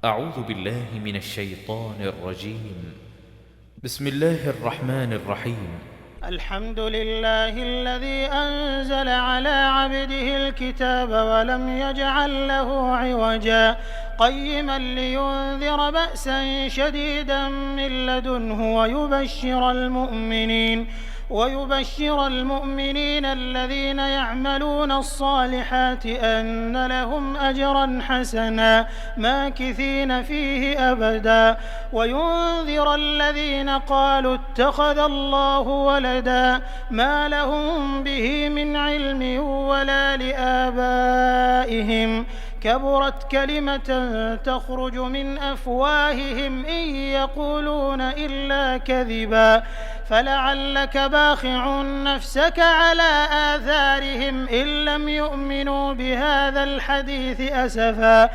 أعوذ بالله من الشيطان الرجيم. بسم الله الرحمن الرحيم. الحمد لله الذي أنزل على عبده الكتاب ولم يجعل له عوجا قيما لينذر بأسا شديدا من لدنه ويبشر المؤمنين الذين يعملون الصالحات أن لهم أجرا حسنا ماكثين فيه أبدا وينذر الذين قالوا اتخذ الله ولدا ما لهم به من علم ولا لآبائهم كبرت كلمة تخرج من أفواههم إن يقولون إلا كذبا فلعلك باخع نفسك على آثارهم إن لم يؤمنوا بهذا الحديث أسفا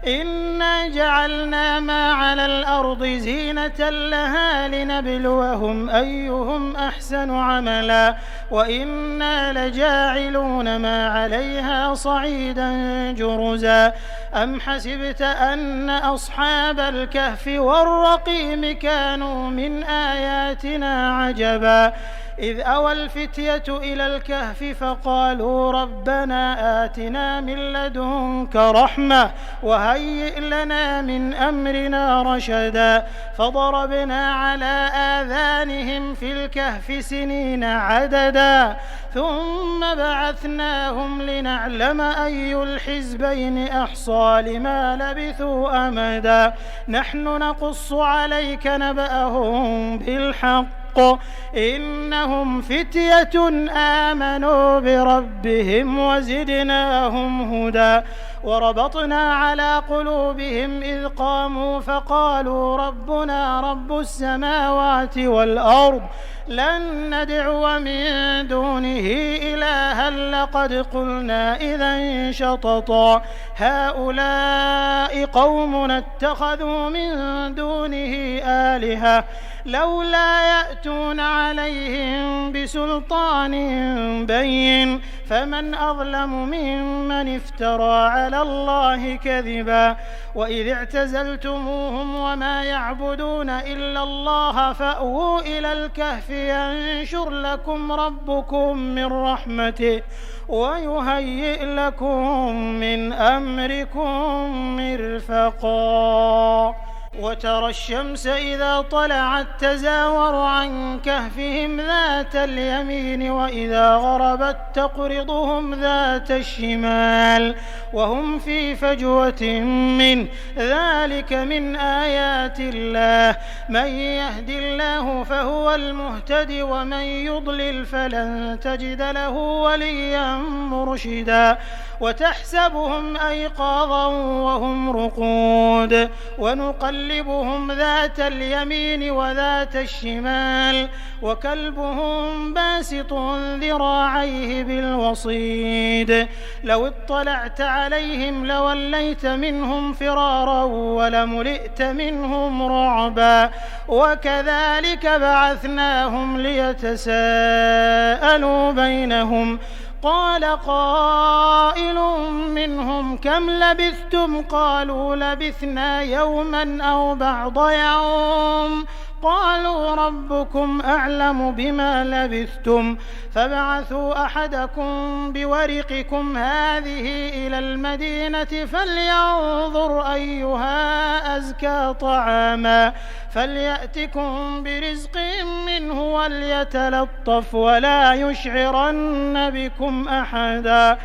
إنا جعلنا ما على الأرض زينة لها لنبلوهم أيهم أحسن عملا وإنا لجاعلون ما عليها صعيدا جرزا أم حسبت أن أصحاب الكهف والرقيم كانوا من آياتنا عجبا إذ أوى الفتية إلى الكهف فقالوا ربنا آتنا من لدنك رحمة وهيئ لنا من أمرنا رشدا فضربنا على آذانهم في الكهف سنين عددا ثم بعثناهم لنعلم أي الحزبين أحصى لما لبثوا أمدا نحن نقص عليك نبأهم بالحق إنهم فتية آمنوا بربهم وزدناهم هدى وربطنا على قلوبهم إذ قاموا فقالوا ربنا رب السماوات والأرض لن ندعو من دونه إلها لقد قلنا إذا شططا هؤلاء قومنا اتخذوا من دونه آلهة لولا يأتون عليهم بسلطان بين فمن أظلم ممن افترى على الله كذبا وإذ اعتزلتموهم وما يعبدون إلا الله فأووا إلى الكهف ينشر لكم ربكم من رحمته ويهيئ لكم من أمركم مرفقا وترى الشمس إذا طلعت تزاور عن كهفهم ذات اليمين وإذا غربت تقرضهم ذات الشمال وهم في فجوة منه ذلك من آيات الله من يهد الله فهو المهتد ومن يضلل فلن تجد له وليا مرشدا وتحسبهم أيقاظا وهم رقود ونقلبهم ذات اليمين وذات الشمال وكلبهم باسط ذراعيه بالوصيد لو اطلعت عليهم لوليت منهم فرارا ولملئت منهم رعبا وكذلك بعثناهم ليتساءلوا بينهم قال قائل منهم كم لبثتم قالوا لبثنا يوما أو بعض يوم قالوا ربكم أعلم بما لبثتم فابعثوا أحدكم بورقكم هذه إلى المدينة فلينظر أيها أزكى طعاما فليأتكم برزق منه وليتلطف ولا يشعرن بكم أحدا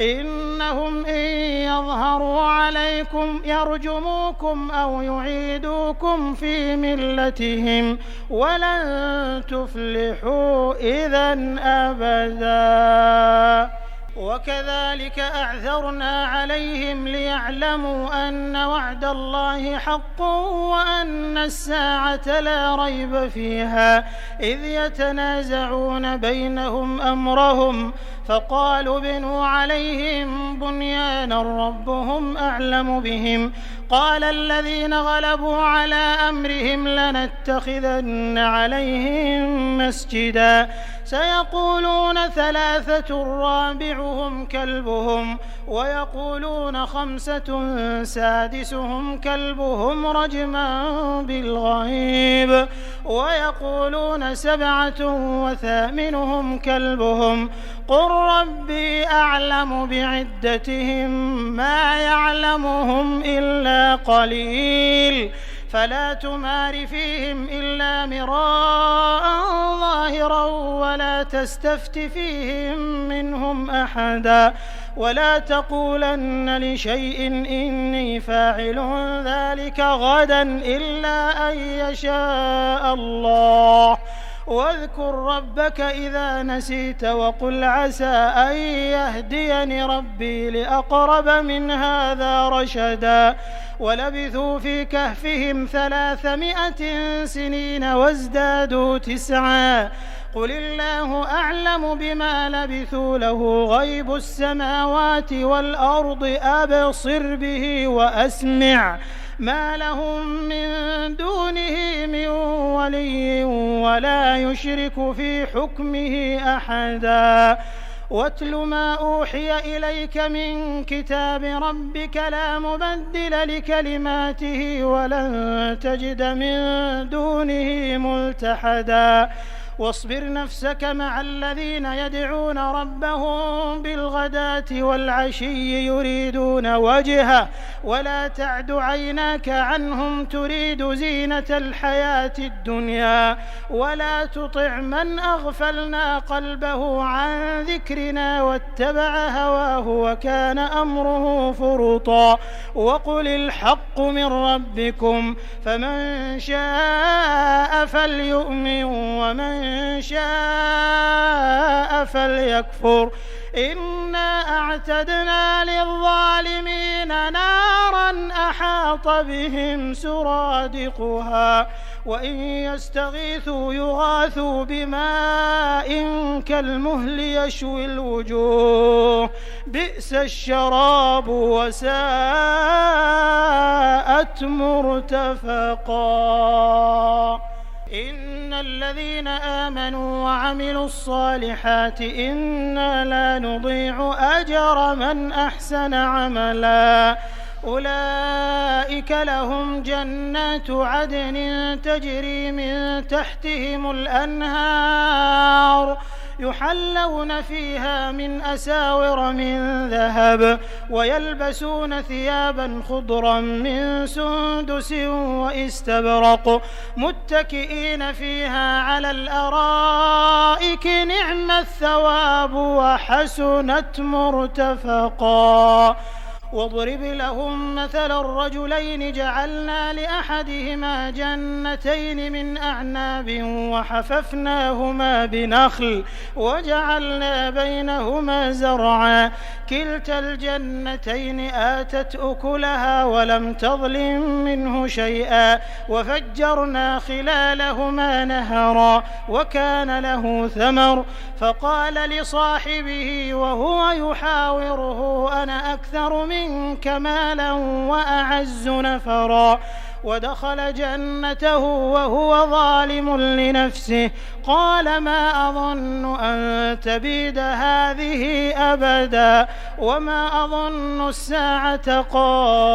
إنهم إن يظهروا عليكم يرجموكم أو يعيدوكم في ملتهم ولن تفلحوا إذا أبدا وكذلك أعثرنا عليهم ليعلموا أن وعد الله حق وأن الساعة لا ريب فيها إذ يتنازعون بينهم أمرهم فقالوا ابنوا عليهم بنيانا ربهم أعلم بهم قال الذين غلبوا على أمرهم لنتخذن عليهم مسجدا سيقولون 3 رابعهم كلبهم ويقولون 5 سادسهم كلبهم رجما بالغيب ويقولون 7 وثامنهم كلبهم قل ربي أعلم بعدتهم ما يعلمهم إلا قليل فلا تمار فيهم إلا مراء ظاهرا ولا تستفت فيهم منهم أحدا ولا تقولن لشيء إني فاعل ذلك غدا إلا أن يشاء الله واذكر ربك إذا نسيت وقل عسى أن يهديني ربي لأقرب من هذا رشدا ولبثوا في كهفهم 300 سنين وازدادوا 9 قل الله أعلم بما لبثوا له غيب السماوات والأرض أبصر به وأسمع ما لهم من دونه من ولي ولا يشرك في حكمه أحدا واتل ما أوحي إليك من كتاب ربك لا مبدل لكلماته ولن تجد من دونه ملتحدا واصبر نفسك مع الذين يدعون ربهم بالغداة والعشي يريدون وجهه ولا تعد عيناك عنهم تريد زينة الحياة الدنيا ولا تطع من أغفلنا قلبه عن ذكرنا واتبع هواه وكان أمره فرطا وقل الحق من ربكم فمن شاء فليؤمن ومن شاء فليكفر إنا أعتدنا للظالمين نارا أحاط بهم سرادقها وإن يستغيثوا يغاثوا بماء كالمهل يشوي الوجوه بئس الشراب وساءت مرتفقا إن الذين آمنوا وعملوا الصالحات إنا لا نضيع أجر من أحسن عملا أولئك لهم جنات عدن تجري من تحتهم الأنهار يحلون فيها من أساور من ذهب ويلبسون ثيابا خضرا من سندس واستبرق متكئين فيها على الأرائك نعم الثواب وحسنت مرتفقا واضرب لهم مثل الرجلين جعلنا لأحدهما جنتين من أعناب وحففناهما بنخل وجعلنا بينهما زرعا كلتا الجنتين آتت أكلها ولم تظلم منه شيئا وفجرنا خلالهما نهرا وكان له ثمر فقال لصاحبه وهو يحاوره أنا أكثر منك مالا وأعز نفرا ودخل جنته وهو ظالم لنفسه قال ما أظن أن تبيد هذه أبدا وما أظن الساعة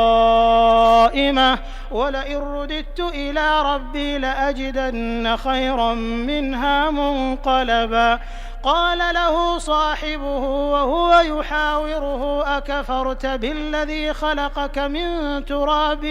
قائمة ولئن رددت إلى ربي لأجدن خيرا منها منقلبا قال له صاحبه وهو يحاوره أكفرت بالذي خلقك من تراب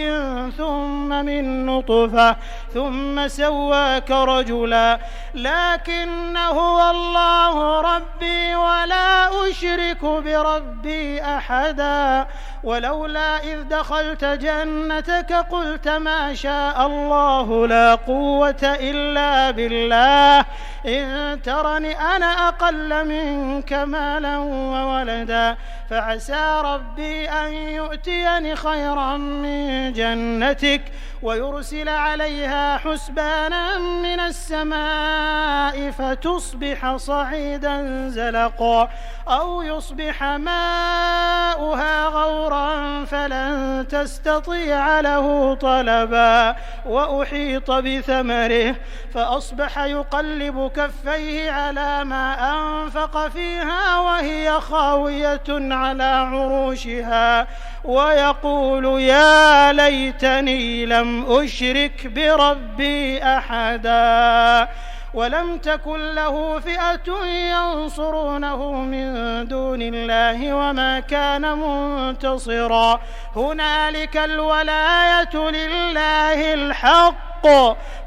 ثم من نطفة ثم سواك رجلا لكن هو الله ربي ولا أشرك بربي أحدا ولولا إذ دخلت جنتك قلت ما شاء الله لا قوة إلا بالله إن ترني أنا أقل منك مالا وولدا فعسى ربي أن يؤتيني خيرا من جنتك ويرسل عليها حسبانا من السماء فتصبح صعيدا زلقا أو يصبح ماؤها غورا فلن تستطيع له طلبا وأحيط بثمره فأصبح يقلب كفيه على ما أنفق فيها وهي خاوية على عروشها ويقول يا ليتني لم أشرك بربي أحدا ولم تكن له فئة ينصرونه من دون الله وما كان منتصرا هنالك الولاية لله الحق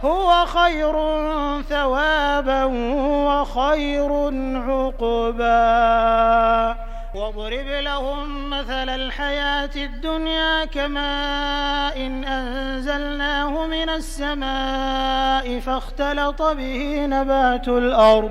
هو خير ثوابا وخير عقبا واضرب لهم مثل الحياة الدنيا كماء إن أنزلناه من السماء فاختلط به نبات الأرض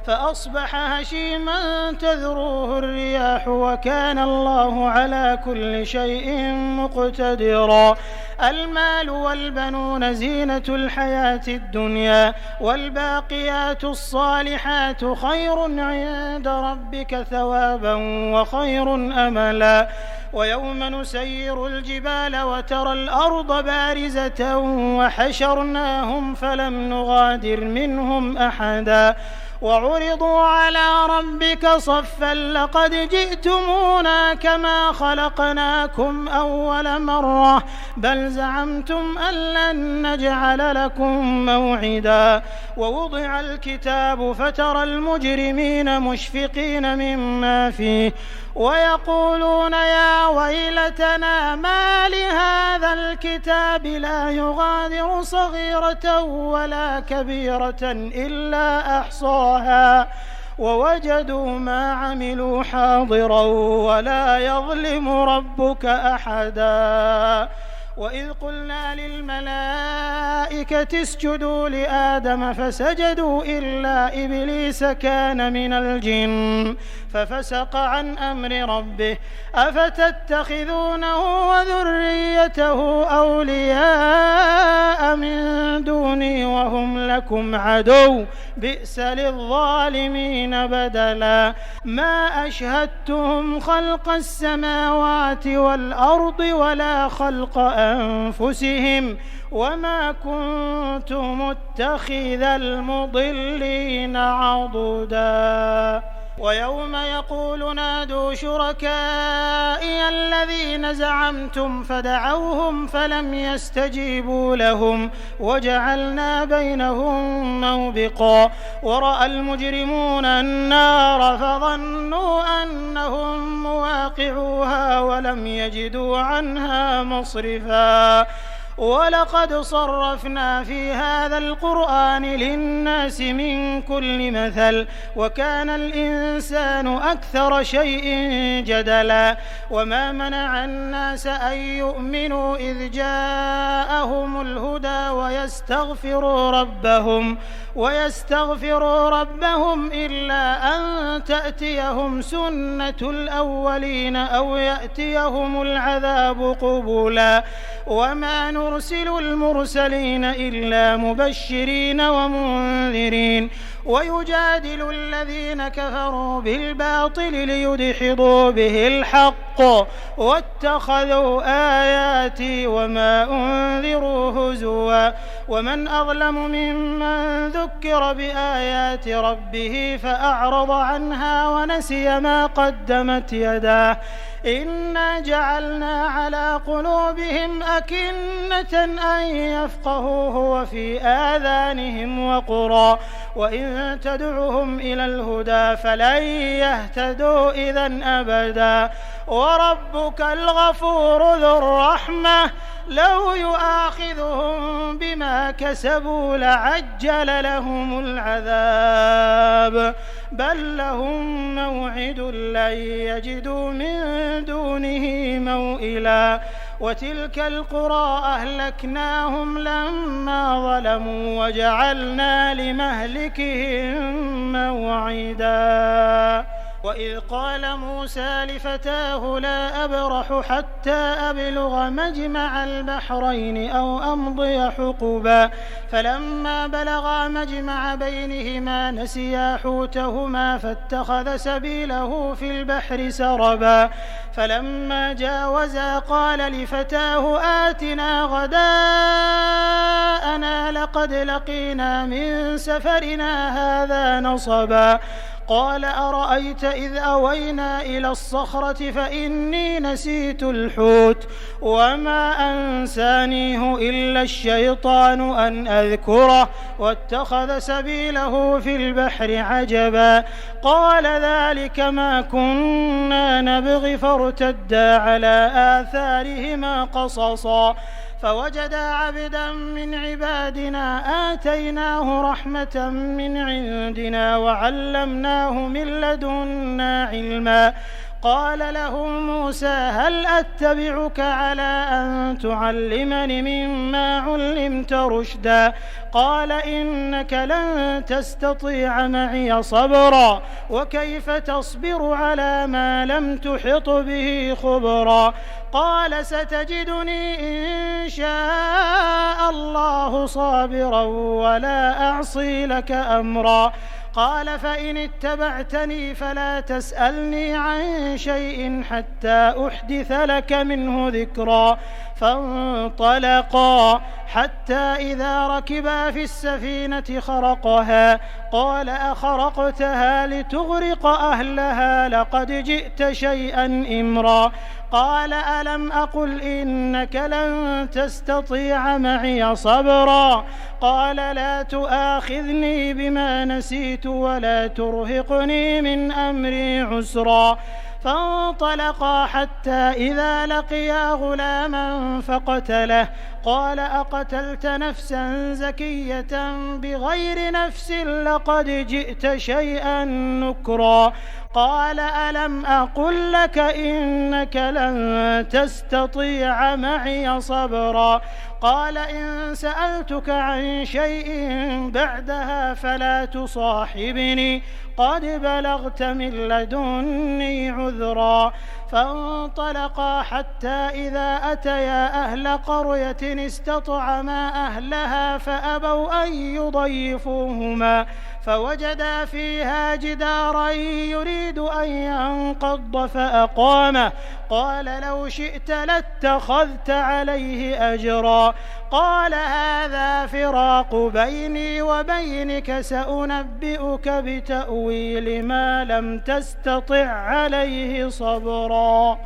فأصبح هشيما تذروه الرياح وكان الله على كل شيء مقتدرا المال والبنون زينة الحياة الدنيا والباقيات الصالحات خير عند ربك ثوابا وخير أملا ويوم نسير الجبال وترى الأرض بارزة وحشرناهم فلم نغادر منهم أحدا وعرضوا على ربك صفا لقد جئتمونا كما خلقناكم أول مرة بل زعمتم أن لن نجعل لكم موعدا ووضع الكتاب فترى المجرمين مشفقين مما فيه ويقولون يا ويلتنا ما لهذا الكتاب لا يغادر صغيرة ولا كبيرة إلا أحصاها ووجدوا ما عملوا حاضرا ولا يظلم ربك أحدا وإذ قلنا للملائكة اسجدوا لآدم فسجدوا إلا إبليس كان من الجن ففسق عن أمر ربه أفتتخذونه وذريته أولياء من دوني وهم لكم عدو بئس للظالمين بدلا ما أشهدتهم خلق السماوات والأرض ولا خلق أنفسهم وما كنت متخذ المضلين عضدا ويوم يقول نادوا شركائي الذين زعمتم فدعوهم فلم يستجيبوا لهم وجعلنا بينهم موبقا ورأى المجرمون النار فظنوا أنهم مواقعوها ولم يجدوا عنها مصرفا ولقد صرفنا في هذا القرآن للناس من كل مثل وكان الإنسان أكثر شيء جدلا وما منع الناس أن يؤمنوا إذ جاءهم الهدى ويستغفروا ربهم إلا أن تأتيهم سنة الأولين أو يأتيهم العذاب قبلا وما نرسل المرسلين إلا مبشرين ومنذرين ويجادل الذين كفروا بالباطل ليدحضوا به الحق واتخذوا آياتي وما أنذروا هزوا ومن أظلم ممن ذكر بآيات ربه فأعرض عنها ونسي ما قدمت يداه إنا جعلنا على قلوبهم أكنة أن يفقهوه وفي آذانهم وقرا وإن تدعهم إلى الهدى فلن يهتدوا إذن أبدا وربك الغفور ذو الرحمة لو يؤاخذهم بما كسبوا لعجل لهم العذاب بل لهم موعد لن يجدوا من دونه موئلا وتلك القرى أهلكناهم لما ظلموا وجعلنا لمهلكهم موعدا وإذ قال موسى لفتاه لا أبرح حتى أبلغ مجمع البحرين أو أمضي حقبا فلما بلغا مجمع بينهما نسيا حوتهما فاتخذ سبيله في البحر سربا فلما جاوزا قال لفتاه آتنا غداءنا لقد لقينا من سفرنا هذا نصبا قال أرأيت إذ أوينا إلى الصخرة فإني نسيت الحوت وما أنسانيه إلا الشيطان أن أذكره واتخذ سبيله في البحر عجبا قال ذلك ما كنا نبغي فارتدا على آثارهما قصصا فوجدا عبدا من عبادنا آتيناه رحمة من عندنا وعلمناه من لدنا علما قال له موسى هل أتبعك على أن تعلمني مما علمت رشدا قال إنك لن تستطيع معي صبرا وكيف تصبر على ما لم تحط به خبرا قال ستجدني إن شاء الله صابرا ولا أعصي لك أمرا قال فإن اتبعتني فلا تسألني عن شيء حتى أحدث لك منه ذكرا فانطلقا حتى إذا ركبا في السفينة خرقها قال أخرقتها لتغرق أهلها لقد جئت شيئا إمرا قال ألم أقل إنك لن تستطيع معي صبرا قال لا تؤاخذني بما نسيت ولا ترهقني من أمري عسرا فانطلقا حتى إذا لقيا غلاما فقتله قال أقتلت نفسا زكية بغير نفس لقد جئت شيئا نكرا قال ألم أقل لك إنك لن تستطيع معي صبرا قال إن سألتك عن شيء بعدها فلا تصاحبني قد بلغت من لدني عذرا فانطلقا حتى إذا أتيا أهل قرية استطعما أهلها فأبوا أن يضيفوهما فوجدا فيها جدارا يريد أن ينقض فأقامه قال لو شئت لاتخذت عليه أجرا قال هذا فراق بيني وبينك سأنبئك بتأويل ما لم تستطع عليه صبرا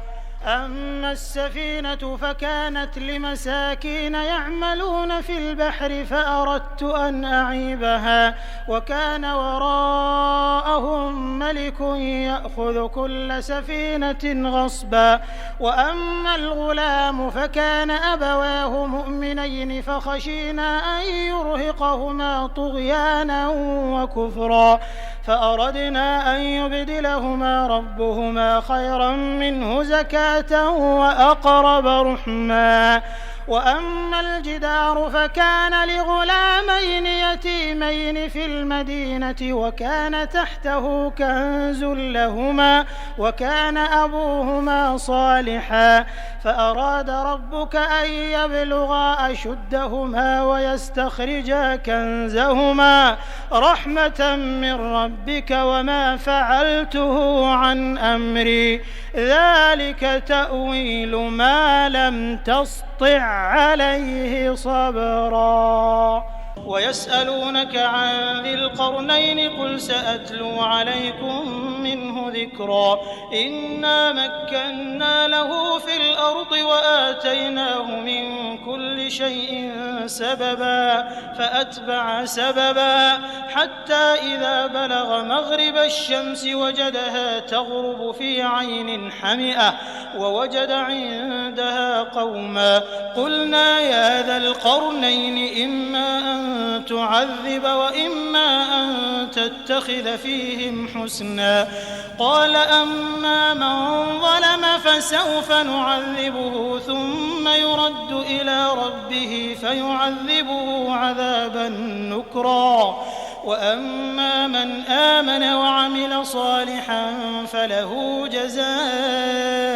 أما السفينة فكانت لمساكين يعملون في البحر فأردت أن أعيبها وكان وراءهم ملك يأخذ كل سفينة غصبا وأما الغلام فكان أبواه مؤمنين فخشينا أن يرهقهما طغيانا وكفرا فأردنا أن يبدلهما ربهما خيرا منه زكاة وأقرب رحما وأما الجدار فكان لغلامين يتيمين في المدينة وكان تحته كنز لهما وكان أبوهما صالحا فأراد ربك أن يبلغا أشدهما ويستخرجا كنزهما رحمة من ربك وما فعلته عن أمري ذلك تأويل ما لم تسطع عليه صبرا ويسألونك عن ذي القرنين قل سأتلو عليكم منه ذكرا إنا مكنا له في الأرض وآتيناه من كل كل شيء سببا فأتبع سببا حتى إذا بلغ مغرب الشمس وجدها تغرب في عين حمئة ووجد عندها قوما قلنا يا ذا القرنين إما أن تعذب وإما أن تتخذ فيهم حسنا قال أما من ظلم فسوف نعذبه ثم يرد إلى ربه فيعذبه عذابا نكرا وأما من آمن وعمل صالحا فله جزاء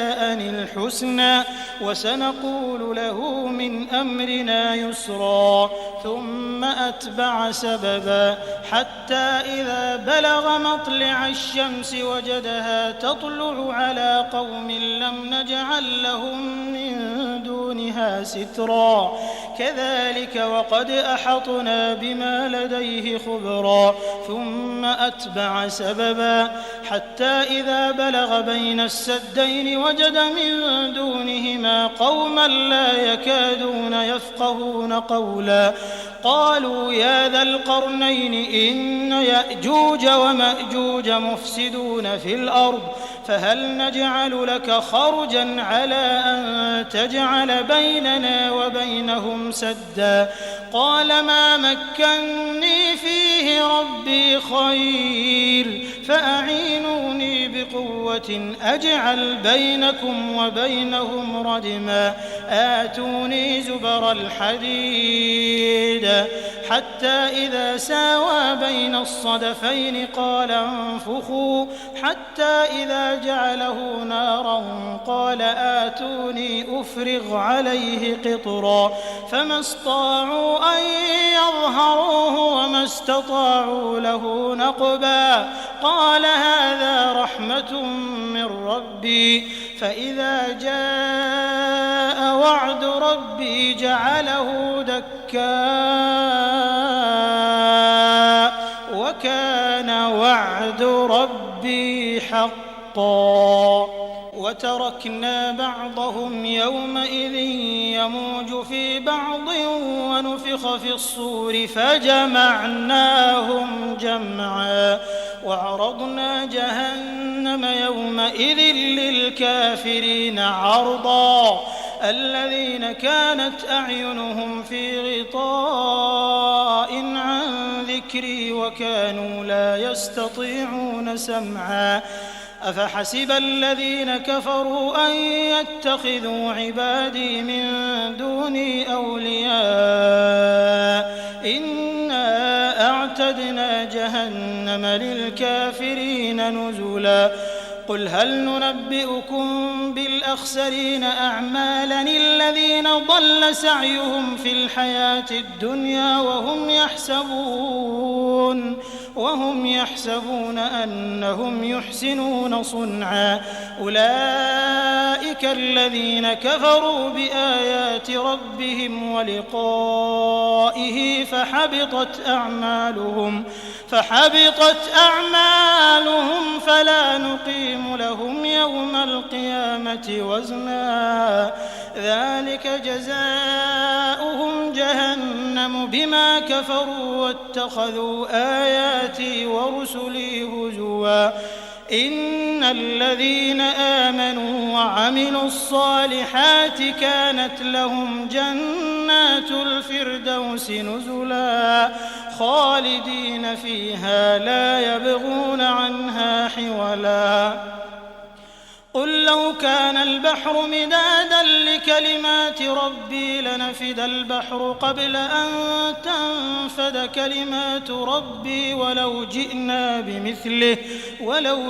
الحسنى وسنقول له من أمرنا يسرا ثم أتبع سببا حتى إذا بلغ مطلع الشمس وجدها تطلع على قوم لم نجعل لهم من دونها سترا كذلك وقد أحطنا بما لديه خبرا ثم أتبع سببا حتى إذا بلغ بين السدين وجد من دونهما قوما لا يكادون يفقهون قولا قالوا يا ذا القرنين إن يأجوج ومأجوج مفسدون في الأرض فهل نجعل لك خرجا على أن تجعل بيننا وبينهم سدا قال ما مكني فيه ربي خير فأعينوني بقوة أجعل بينكم وبينهم ردما آتوني زبر الحديد حتى إذا ساوى بين الصدفين قال انفخوا حتى إذا جعله نارا قال آتوني أفرغ عليه قطرا فما استطاعوا أن يظهروه وما استطاعوا له نقبا قال هذا رحمة من ربي فإذا جاء وعد ربي جعله دكا وكان وعد ربي حقا وتركنا بعضهم يومئذ يموج في بعض ونفخ في الصور فجمعناهم جمعا وعرضنا جهنم يومئذ للكافرين عرضا الذين كانت أعينهم في غطاء عن ذكري وكانوا لا يستطيعون سمعا أفحسب الذين كفروا أن يتخذوا عبادي من دوني أولياء إنا أعتدنا جهنم للكافرين نزلا قل هل ننبئكم بالأخسرين أعمالا الذين ضل سعيهم في الحياة الدنيا وهم يحسبون أنهم يحسنون صنعا أولئك الذين كفروا بآيات ربهم ولقائه فحبطت أعمالهم فلا نقيم لهم يوم القيامة وزنا ذلك جزاؤهم جهنم بما كفروا واتخذوا آياتي ورسلي هزوا إن الذين آمنوا وعملوا الصالحات كانت لهم جنات الفردوس نزلا خالدين فيها لا يبغون عنها حولا قل لو كان البحر مدادا لكلمات ربي لنفد البحر قبل أن تنفد كلمات ربي ولو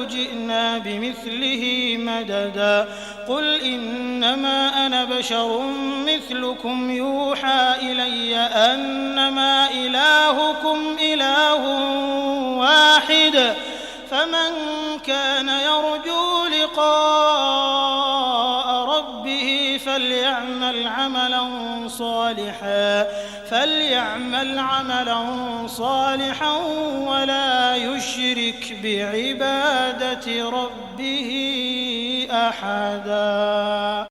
جئنا بمثله مددا قل إنما أنا بشر مثلكم يوحى إلي أنما إلهكم إله واحد فمن كان يرجو لقاء ربه فليعمل عملا صالحا ولا يشرك بعبادة ربه أحدا.